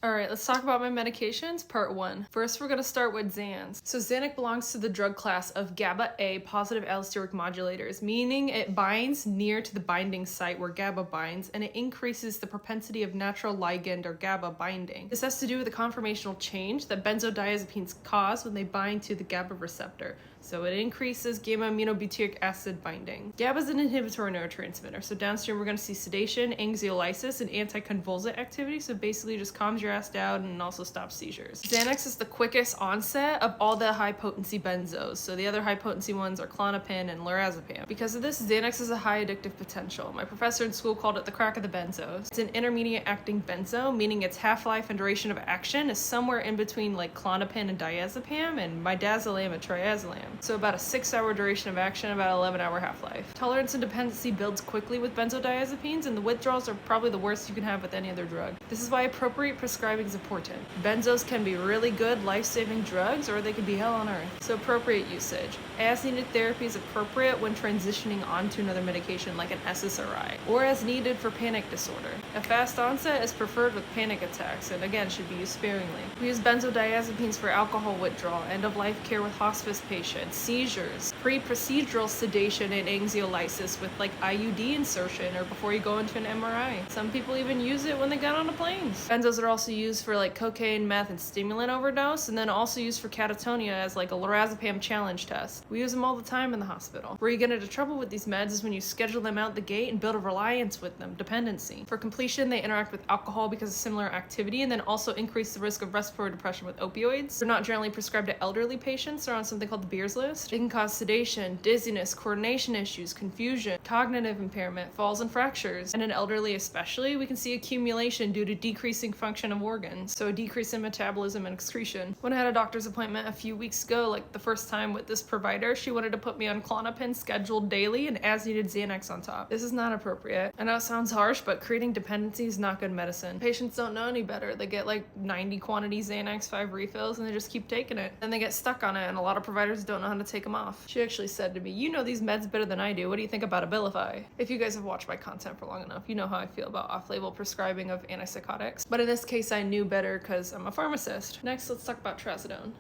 Alright, let's talk about my medications, part 1. First, we're going to start with Xans. So Xanax belongs to the drug class of GABA-A positive allosteric modulators, meaning it binds near to the binding site where GABA binds, and it increases the propensity of natural ligand or GABA binding. This has to do with the conformational change that benzodiazepines cause when they bind to the GABA receptor. So it increases gamma-aminobutyric acid binding. GABA is an inhibitory neurotransmitter, so downstream we're going to see sedation, anxiolysis, and anticonvulsant activity, so basically just calms your ass down and also stops seizures. Xanax is the quickest onset of all the high-potency benzos, so the other high-potency ones are Klonopin and lorazepam. Because of this, Xanax has a high addictive potential. My professor in school called it the crack of the benzos. It's an intermediate-acting benzo, meaning its half-life and duration of action is somewhere in between like Klonopin and diazepam, and midazolam and triazolam. So about a 6-hour duration of action, about 11-hour half-life. Tolerance and dependency builds quickly with benzodiazepines, and the withdrawals are probably the worst you can have with any other drug. This is why appropriate prescribing is important. Benzos can be really good life-saving drugs, or they can be hell on earth. So appropriate usage. As-needed therapy is appropriate when transitioning onto another medication like an SSRI, or as needed for panic disorder. A fast onset is preferred with panic attacks, and again should be used sparingly. We use benzodiazepines for alcohol withdrawal, end-of-life care with hospice patients, seizures, pre-procedural sedation and anxiolysis with like IUD insertion or before you go into an MRI. Some people even use it when they get on the planes. Benzos are also used for like cocaine, meth, and stimulant overdose, and then also used for catatonia as like a lorazepam challenge test. We use them all the time in the hospital. Where you get into trouble with these meds is when you schedule them out the gate and build a reliance with them, dependency. For completion, they interact with alcohol because of similar activity, and then also increase the risk of respiratory depression with opioids. They're not generally prescribed to elderly patients. They're on something called the Beers list. They can cause sedation, dizziness, coordination issues, confusion, cognitive impairment, falls and fractures. And in elderly especially, we can see accumulation due to decreasing function of organs, so a decrease in metabolism and excretion. When I had a doctor's appointment a few weeks ago, like the first time with this provider, she wanted to put me on Klonopin scheduled daily and as-needed Xanax on top. This is not appropriate. I know it sounds harsh, but creating dependency is not good medicine. Patients don't know any better. They get like 90 quantity Xanax, 5 refills, and they just keep taking it. Then they get stuck on it, and a lot of providers don't know how to take them off. She actually said to me, "You know these meds better than I do. What do you think about Abilify?" If you guys have watched my content for long enough, you know how I feel about off-label prescribing of antipsychotics. But in this case, I knew better because I'm a pharmacist. Next, let's talk about trazodone.